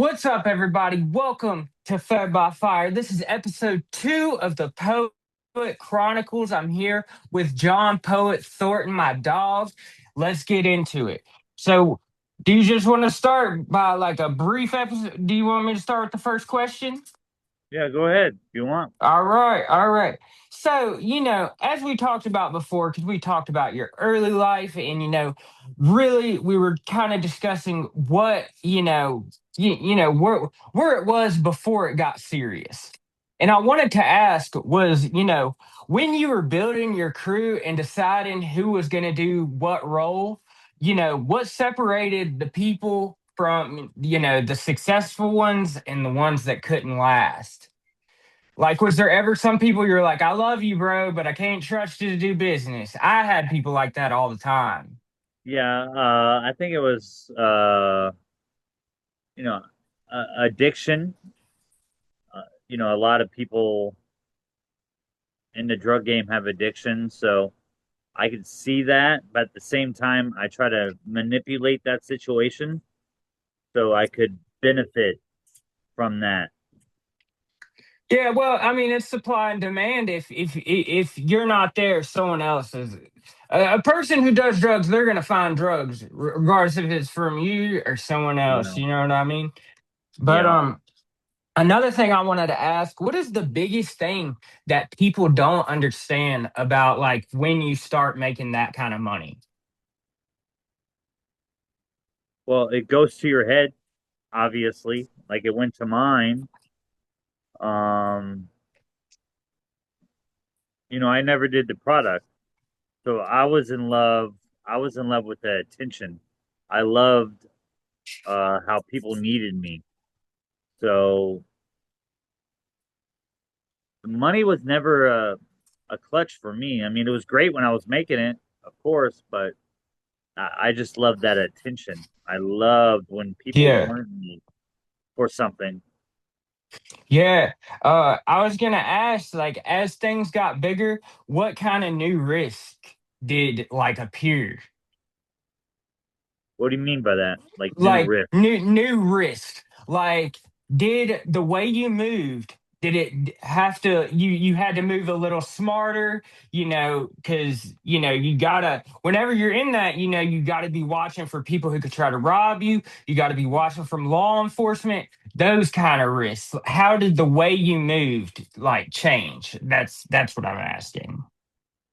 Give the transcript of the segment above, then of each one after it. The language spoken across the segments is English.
What's up, everybody? Welcome to Fed by Fire. This is episode 2 of the Poet Chronicles. I'm here with John Poet Thornton, my dog. Let's get into it. So, do you just want to start by like a brief episode? Do you want me to start with the first question? Yeah, go ahead if you want. All right, all right. So, as we talked about before, because we talked about your early life, and really we were kind of discussing what, where it was before it got serious. And I wanted to ask was, when you were building your crew and deciding who was going to do what role, what separated the people from, the successful ones and the ones that couldn't last? Like, was there ever some people you're like, I love you, bro, but I can't trust you to do business? I had people like that all the time. Yeah, I think it was you know, addiction. A lot of people in the drug game have addiction, so I could see that, but at the same time, I try to manipulate that situation so I could benefit from that. Yeah, well, I mean, it's supply and demand. If you're not there, someone else is. A person who does drugs, they're gonna find drugs, regardless if it's from you or someone else. Yeah, You know what I mean? But yeah. another thing I wanted to ask: what is the biggest thing that people don't understand about like when you start making that kind of money? Well, it goes to your head, obviously, like it went to mine. Um, I never did the product. So I was in love. I was in love with the attention. I loved how people needed me. So the money was never a clutch for me. I mean, it was great when I was making it, of course, but I just loved that attention. I loved when people Yeah. wanted me for something. Yeah, I was gonna ask, like, as things got bigger, what kind of new risk did like appear? What do you mean by that? Like new Like riff? new risk. Like, did the way you moved, did it have to you had to move a little smarter, because you gotta whenever you're in that, you gotta be watching for people who could try to rob you, you gotta be watching from law enforcement, those kind of risks. How did the way you moved like change? That's what I'm asking.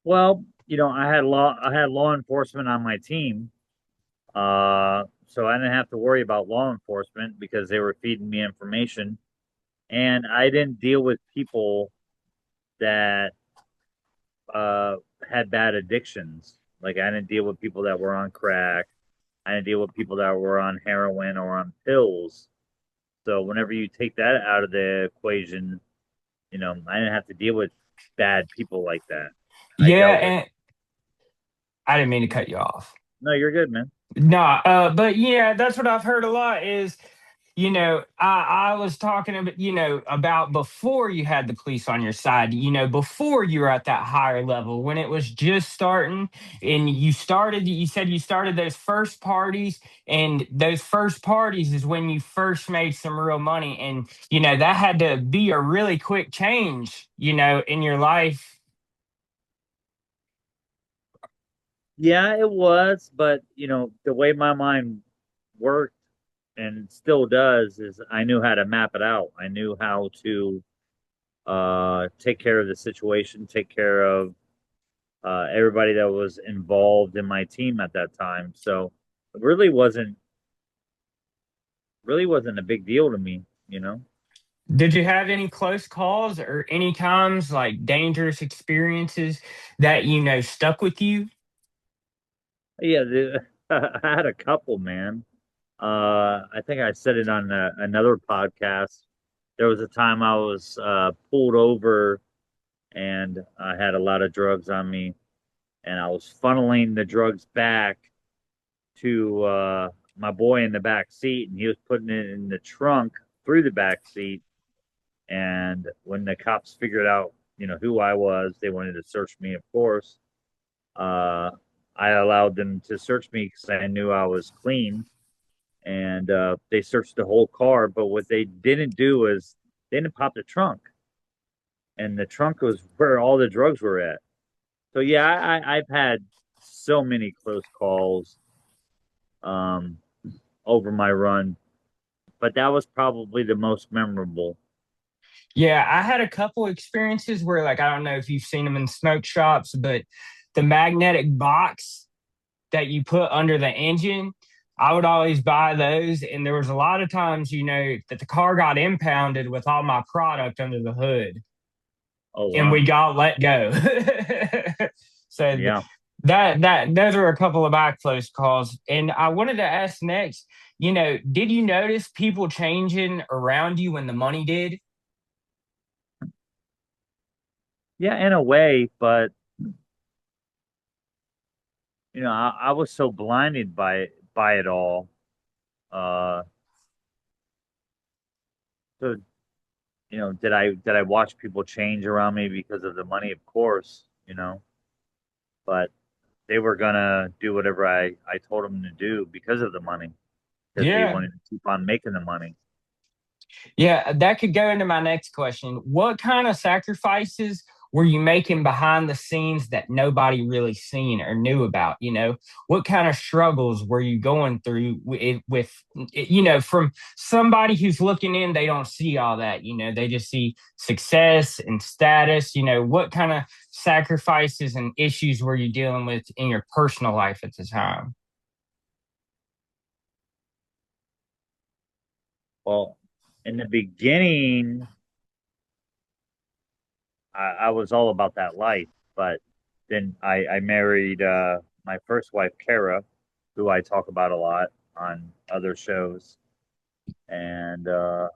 Well, I had law enforcement on my team. So I didn't have to worry about law enforcement because they were feeding me information. And I didn't deal with people that uh, had bad addictions. Like I didn't deal with people that were on crack. I didn't deal with people that were on heroin or on pills. So whenever you take that out of the equation, I didn't have to deal with bad people like that. I Yeah, dealt with, and I didn't mean to cut you off. no, you're good, man. Nah, but yeah, that's what I've heard a lot is, I was talking about, about before you had the police on your side, before you were at that higher level, when it was just starting and you said you started those first parties, and those first parties is when you first made some real money. And, that had to be a really quick change, in your life. Yeah, it was, but the way my mind worked and still does is I knew how to map it out. I knew how to take care of the situation, take care of everybody that was involved in my team at that time. So it really wasn't a big deal to me. Did you have any close calls or any times like dangerous experiences that stuck with you? Yeah, I had a couple, man. I think I said it on another podcast. There was a time I was pulled over and I had a lot of drugs on me, and I was funneling the drugs back to my boy in the back seat, and he was putting it in the trunk through the back seat. And when the cops figured out, who I was, they wanted to search me, of course. Uh, I allowed them to search me because I knew I was clean, and they searched the whole car. But what they didn't do is they didn't pop the trunk, and the trunk was where all the drugs were at. So yeah, I've had so many close calls um, over my run, but that was probably the most memorable. Yeah, I had a couple experiences where, like, I don't know if you've seen them in smoke shops, but the magnetic box that you put under the engine, I would always buy those. And there was a lot of times, that the car got impounded with all my product under the hood Oh and wow, we got let go. so yeah. that those are a couple of my close calls. And I wanted to ask next, did you notice people changing around you when the money did? Yeah, in a way, but I was so blinded by it all. Uh, so did I watch people change around me because of the money? Of course, but they were gonna do whatever I told them to do because of the money, because they Yeah. wanted to keep on making the money. Yeah, that could go into my next question. What kind of sacrifices were you making behind the scenes that nobody really seen or knew about? What kind of struggles were you going through from somebody who's looking in, they don't see all that, they just see success and status. What kind of sacrifices and issues were you dealing with in your personal life at the time? Well, in the beginning, I was all about that life, but then I married my first wife, Kara, who I talk about a lot on other shows, and that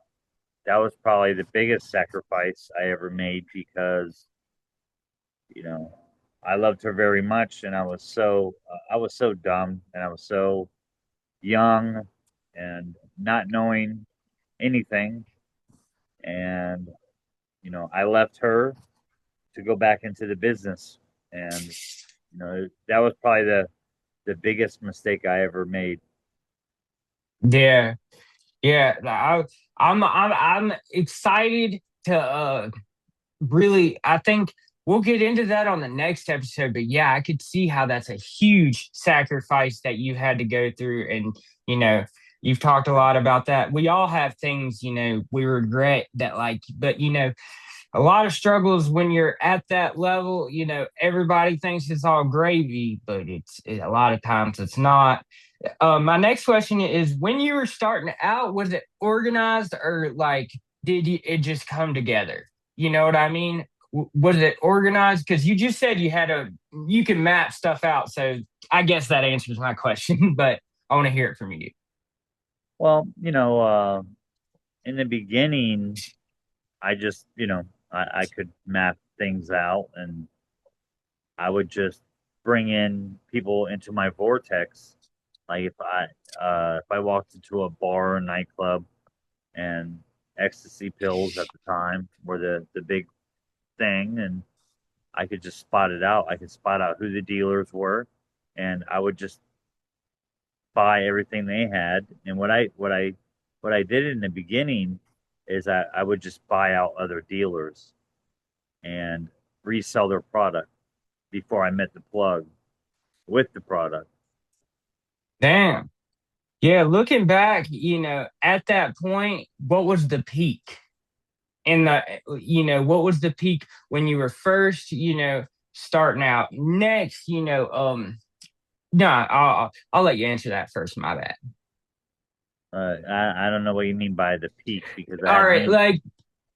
was probably the biggest sacrifice I ever made because you know I loved her very much, and I was so dumb, and I was so young and not knowing anything, and I left her to go back into the business, and that was probably the biggest mistake I ever made. Yeah. Yeah, I'm excited to really. I think we'll get into that on the next episode. But yeah, I could see how that's a huge sacrifice that you had to go through, and you know, you've talked a lot about that. We all have things, we regret that, like, but a lot of struggles when you're at that level. Everybody thinks it's all gravy, but a lot of times it's not. My next question is, when you were starting out, was it organized, or like it just come together? You know what I mean? Was it organized? Because you just said you can map stuff out. So I guess that answers my question, but I want to hear it from you. Well, in the beginning, I just, I could map things out, and I would just bring in people into my vortex. Like if I walked into a bar or nightclub, and ecstasy pills at the time were the big thing, and I could just spot it out. I could spot out who the dealers were, and I would just buy everything they had. And what I did in the beginning is I would just buy out other dealers and resell their product before I met the plug with the product. Damn. Yeah, looking back, at that point, what was the peak? What was the peak when you were first, starting out? Next, no, I'll let you answer that first. My bad. I don't know what you mean by the peak because I All hadn't right, made.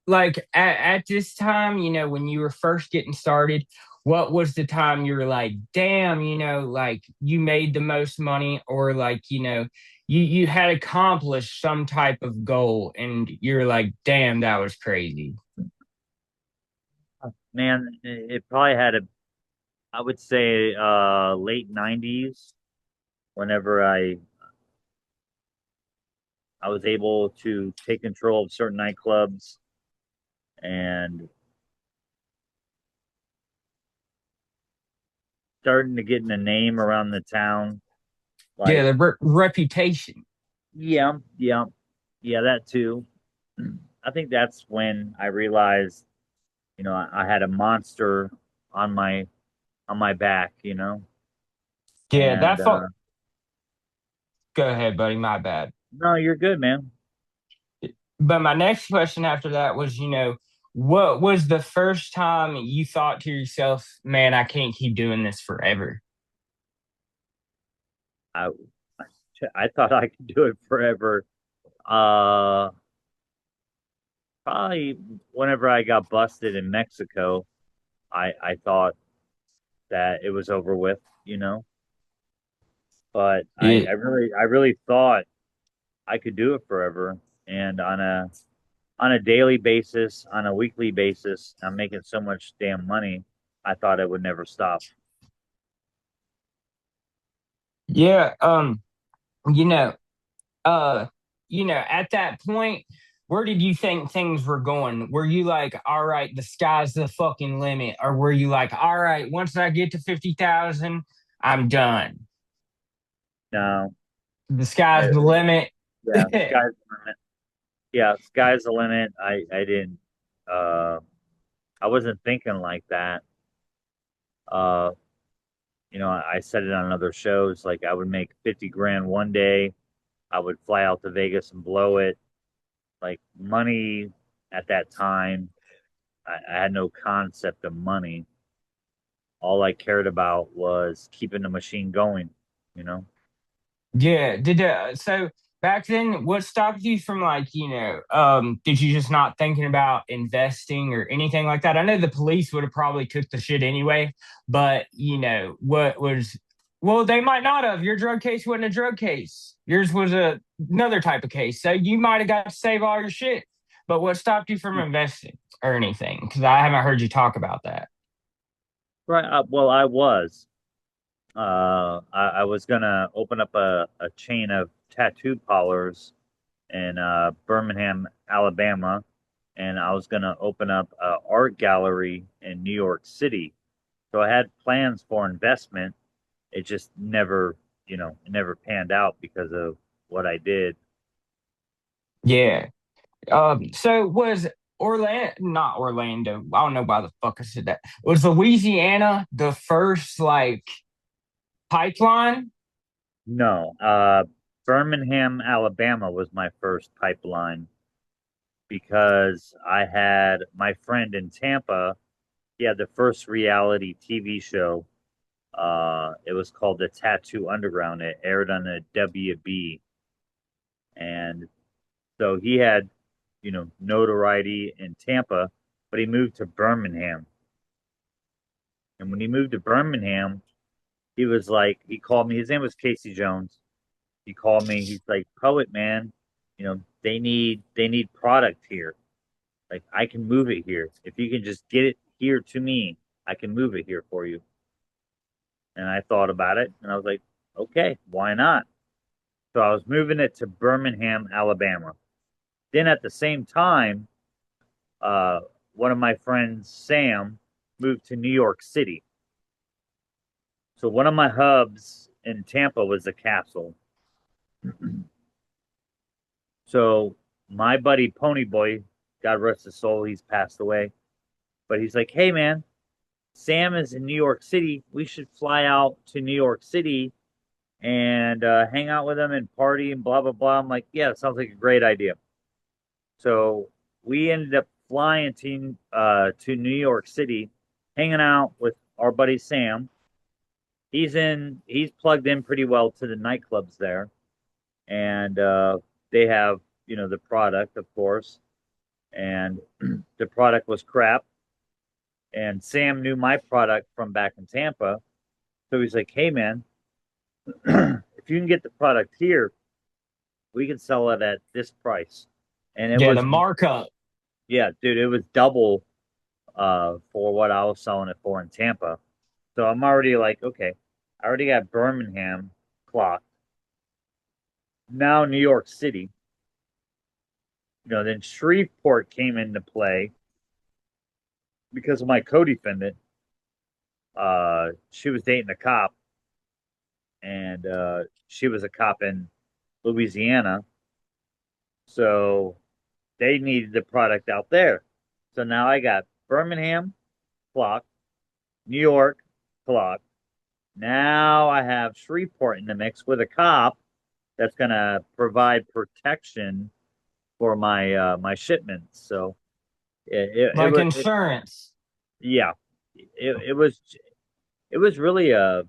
like at this time, when you were first getting started, what was the time you were like, damn, like you made the most money, or like, you had accomplished some type of goal, and you're like, damn, that was crazy. Man, it probably had a, I would say, late '90s. Whenever I was able to take control of certain nightclubs and starting to get in a name around the town. Yeah, Like, the reputation. Yeah, yeah, yeah, that too. I think that's when I realized, I had a monster on my back, Yeah, and go ahead, buddy. My bad. no, you're good, man. But my next question after that was, what was the first time you thought to yourself, man, I can't keep doing this forever? I I thought I could do it forever. Uh, Probably whenever I got busted in Mexico, I thought that it was over with, but Yeah, I really thought I could do it forever. And on a daily basis, on a weekly basis, I'm making so much damn money. I thought it would never stop. yeah. You know, uh, at that point, where did you think things were going? Were you like, all right, the sky's the fucking limit? Or were you like, all right, once I get to 50,000, I'm done. No, The sky's the it- limit. yeah, sky's the limit. Yeah, sky's the limit. I didn't. Uh, I wasn't thinking like that. Uh, I said it on other shows. Like I would make 50 grand one day. I would fly out to Vegas and blow it. Like money at that time, I had no concept of money. All I cared about was keeping the machine going, you know? Yeah. So back then, what stopped you from like, did you just not thinking about investing or anything like that? I know the police would have probably took the shit anyway, but what was well, they might not have. Your drug case wasn't a drug case. Yours was another type of case. So you might have got to save all your shit. But what stopped you from investing or anything? Because I haven't heard you talk about that. Right. Well, I was. I was gonna open up a chain of tattoo parlors in Birmingham, Alabama, and I was gonna open up an art gallery in New York City. So I had plans for investment. It just never, it never panned out because of what I did. Yeah. So was Orlando, not Orlando, I don't know why the fuck I said that. Was Louisiana the first like pipeline? No, Birmingham, Alabama was my first pipeline because I had my friend in Tampa. He had the first reality TV show. It was called The Tattoo Underground. It aired on the WB. And so he had, notoriety in Tampa, but he moved to Birmingham. And when he moved to Birmingham, he was like, he called me. His name was Casey Jones. He called me. He's like, Poet man, they need product here. Like I can move it here. If you can just get it here to me, I can move it here for you. And I thought about it and I was like, okay, why not? So I was moving it to Birmingham, Alabama. Then at the same time, uh, one of my friends, Sam, moved to New York City. So one of my hubs in Tampa was the castle. So my buddy Ponyboy, God rest his soul, he's passed away. But he's like, hey man, Sam is in New York City. We should fly out to New York City and hang out with him and party and blah blah blah. I'm like, yeah, sounds like a great idea. So we ended up flying to New York City, hanging out with our buddy Sam. He's plugged in pretty well to the nightclubs there, and they have the product, of course, and the product was crap. And Sam knew my product from back in Tampa, so he's like, "Hey man, if you can get the product here, we can sell it at this price." And it Yeah, the was, markup. yeah, dude, it was double for what I was selling it for in Tampa. So I'm already like, okay, I already got Birmingham clocked. Now New York City. Then Shreveport came into play because of my co-defendant. She was dating a cop, and she was a cop in Louisiana. So they needed the product out there. So now I got Birmingham clock, New York clock. Now I have Shreveport in the mix with a cop that's going to provide protection for my shipments. So it Like was insurance. yeah, it was really it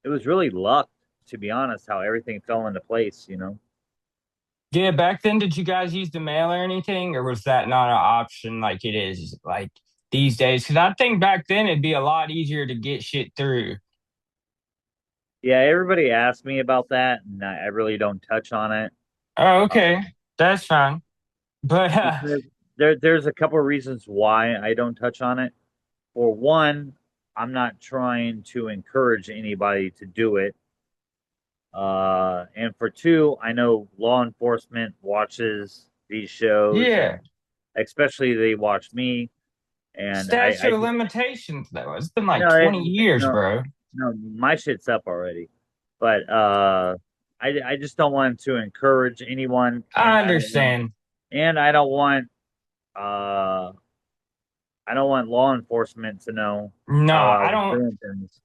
was really luck, to be honest, how everything fell into place, you know. Yeah, back then, did you guys use the mail or anything, or was that not an option like it is like these days? Because I think back then it'd be a lot easier to get shit through. Yeah, everybody asked me about that, and I really don't touch on it. Oh, Uh, okay, that's fine. But because there's a couple of reasons why I don't touch on it. For one, I'm not trying to encourage anybody to do it. And for two, I know law enforcement watches these shows, yeah, and especially they watch me, and I statute of just limitations though. It's been like no, 20 years, no, bro. no, my shit's up already. But I just don't want to encourage anyone, I understand. and uh I don't want law enforcement to know No, how I I was don't. doing things.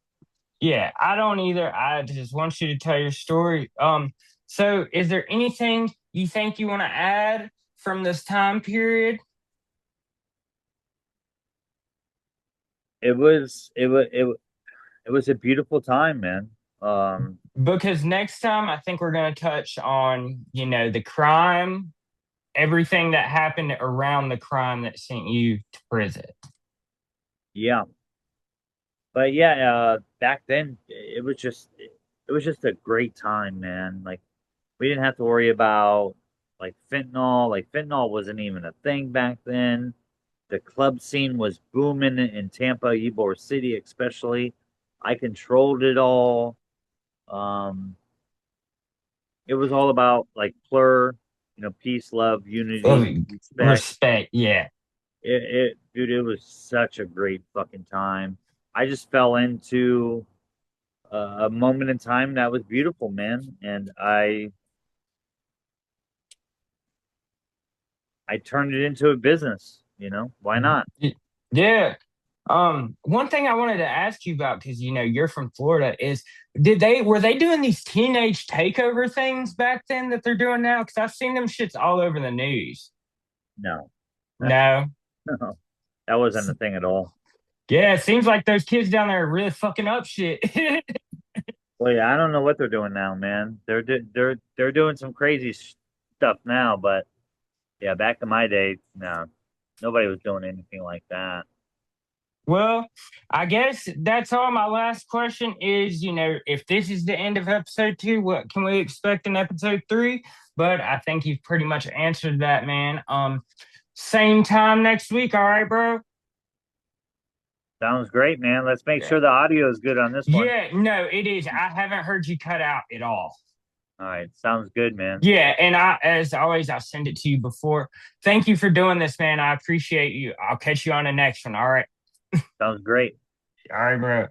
Yeah, I don't either. I just want you to tell your story. So is there anything you think you want to add from this time period? It was a beautiful time, man. Um, Because next time I think we're going to touch on, the crime, everything that happened around the crime that sent you to prison. yeah, but yeah, back then it was just a great time, man. Like we didn't have to worry about like fentanyl. Like fentanyl wasn't even a thing back then. The club scene was booming in Tampa, Ybor City, especially. I controlled it all. Um, it was all about like plur, you know, peace, love, Of unity, respect. respect, yeah. Dude, it was such a great fucking time. I just fell into a moment in time that was beautiful, man, and I turned it into a business. You know, why not? Yeah. One thing I wanted to ask you about, because you're from Florida, is were they doing these teenage takeover things back then that they're doing now? Because I've seen them shits all over the news. No, No. no, that wasn't a thing at all. Yeah, it seems like those kids down there are really fucking up shit. Well, yeah, I don't know what they're doing now, man. They're doing some crazy stuff now, but yeah, back in my day, no, nobody was doing anything like that. Well, I guess that's all. My last question is, if this is the end of episode 2, what can we expect in episode 3? But I think you've pretty much answered that, man. Same time next week, all right, bro? Sounds great, man. Let's make Yeah. sure the audio is good on this one. Yeah, no, it is. I haven't heard you cut out at all. All right, sounds good, man. Yeah, and as always, I'll send it to you before. Thank you for doing this, man. I appreciate you. I'll catch you on the next one. All right. Sounds great. All right, bro.